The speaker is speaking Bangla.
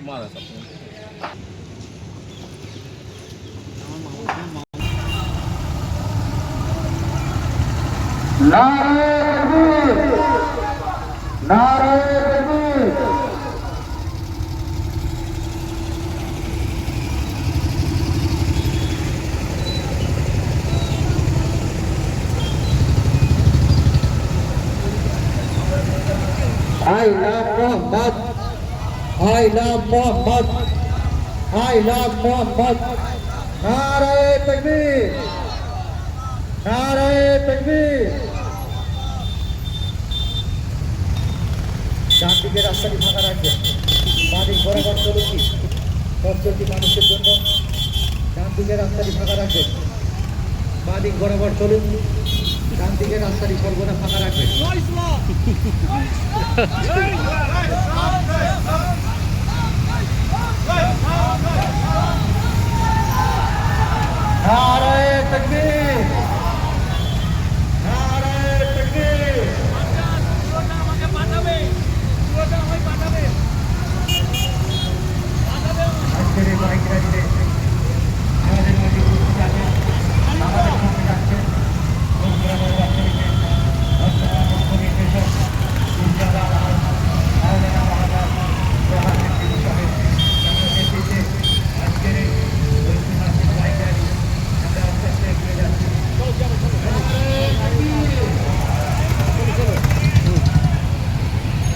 মারা I love Muhammad. I love Muhammad. I love Muhammad. Nare Takbir. Nare Takbir. ডান দিকে রাস্তাটি ফাঁকা রাখবে, বাদিক বরাবর চলুন, পথ চলতি মানুষের জন্য ডান দিকে রাস্তাটি ফাঁকা রাখবে, বাদিক বরাবর চলুন, ডান দিকে রাস্তাটি সর্বদা ফাঁকা রাখবে।